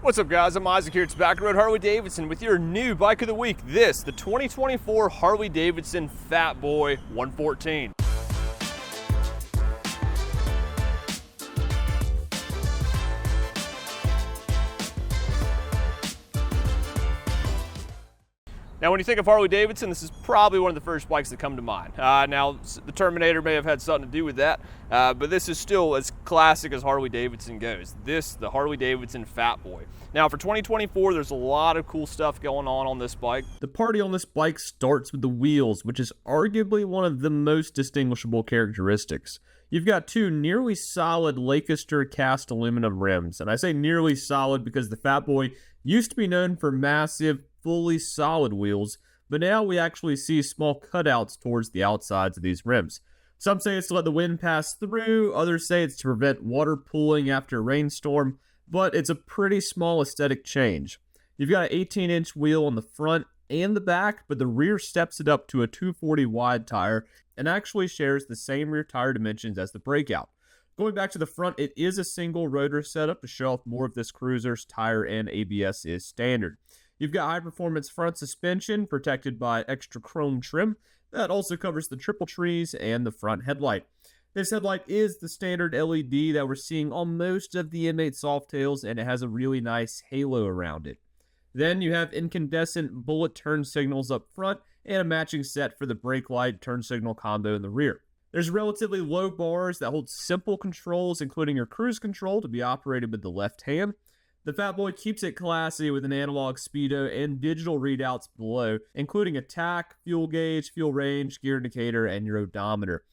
What's up, guys? I'm Isaac here. It's Back Road Harley-Davidson with your new bike of the week. The 2024 Harley-Davidson Fat Boy 114. Now, when you think of Harley-Davidson, this is probably one of the first bikes that come to mind. Now, the Terminator may have had something to do with that, but this is still as classic as Harley-Davidson goes. The Harley-Davidson Fat Boy. Now, for 2024, there's a lot of cool stuff going on this bike. The party on this bike starts with the wheels, which is arguably one of the most distinguishable characteristics. You've got two nearly solid Lancaster cast aluminum rims, and I say nearly solid because the Fat Boy used to be known for massive, fully solid wheels, but now we actually see small cutouts towards the outsides of these rims. Some say it's to let the wind pass through, others say it's to prevent water pooling after a rainstorm, but it's a pretty small aesthetic change. You've got an 18-inch wheel on the front and the back, but the rear steps it up to a 240 wide tire and actually shares the same rear tire dimensions as the Breakout. Going back to the front, it is a single rotor setup to show off more of this cruiser's tire, and ABS is standard. You've got high-performance front suspension protected by extra chrome trim. That also covers the triple trees and the front headlight. This headlight is the standard LED that we're seeing on most of the M8 Softails, and it has a really nice halo around it. Then you have incandescent bullet turn signals up front and a matching set for the brake light turn signal combo in the rear. There's relatively low bars that hold simple controls, including your cruise control to be operated with the left hand. The Fat Boy keeps it classy with an analog speedo and digital readouts below, including a tach, fuel gauge, fuel range, gear indicator, and your odometer.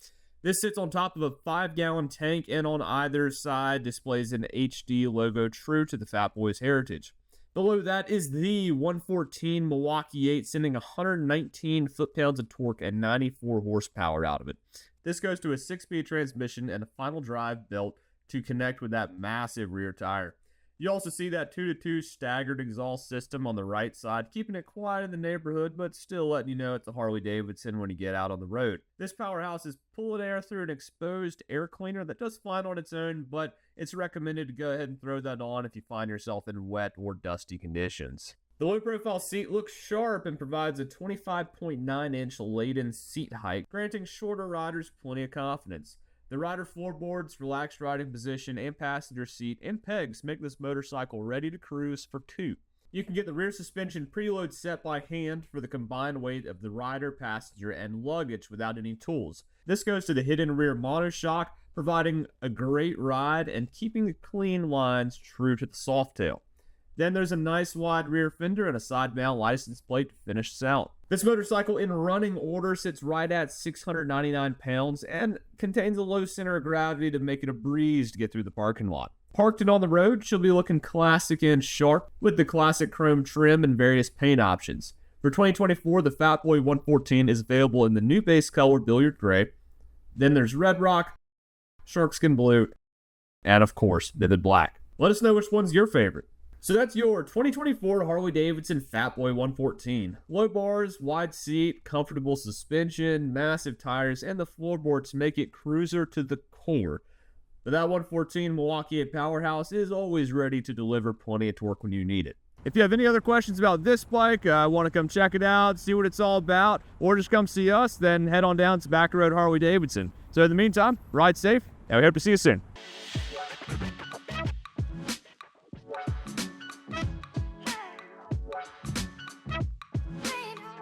This sits on top of a 5-gallon tank, and on either side displays an HD logo true to the Fat Boy's heritage. Below that is the 114 Milwaukee 8, sending 119 foot-pounds of torque and 94 horsepower out of it. This goes to a 6-speed transmission and a final drive belt to connect with that massive rear tire. You also see that 2-to-2 staggered exhaust system on the right side, keeping it quiet in the neighborhood, but still letting you know it's a Harley-Davidson when you get out on the road. This powerhouse is pulling air through an exposed air cleaner that does fine on its own, but it's recommended to go ahead and throw that on if you find yourself in wet or dusty conditions. The low-profile seat looks sharp and provides a 25.9-inch laden seat height, granting shorter riders plenty of confidence. The rider floorboards, relaxed riding position, and passenger seat and pegs make this motorcycle ready to cruise for two. You can get the rear suspension preload set by hand for the combined weight of the rider, passenger, and luggage without any tools. This goes to the hidden rear monoshock, providing a great ride and keeping the clean lines true to the Softail. Then there's a nice wide rear fender and a side mount license plate to finish this out. This motorcycle in running order sits right at 699 pounds and contains a low center of gravity to make it a breeze to get through the parking lot. Parked and on the road, she'll be looking classic and sharp with the classic chrome trim and various paint options. For 2024, the Fat Boy 114 is available in the new base color Billiard Gray. Then there's Red Rock, Sharkskin Blue, and of course, Vivid Black. Let us know which one's your favorite. So that's your 2024 Harley-Davidson Fat Boy 114. Low bars, wide seat, comfortable suspension, massive tires, and the floorboards make it cruiser to the core. But that 114 Milwaukee 8 powerhouse is always ready to deliver plenty of torque when you need it. If you have any other questions about this bike, want to come check it out, see what it's all about, or just come see us, then head on down to Back Road Harley-Davidson. So in the meantime, ride safe, and we hope to see you soon.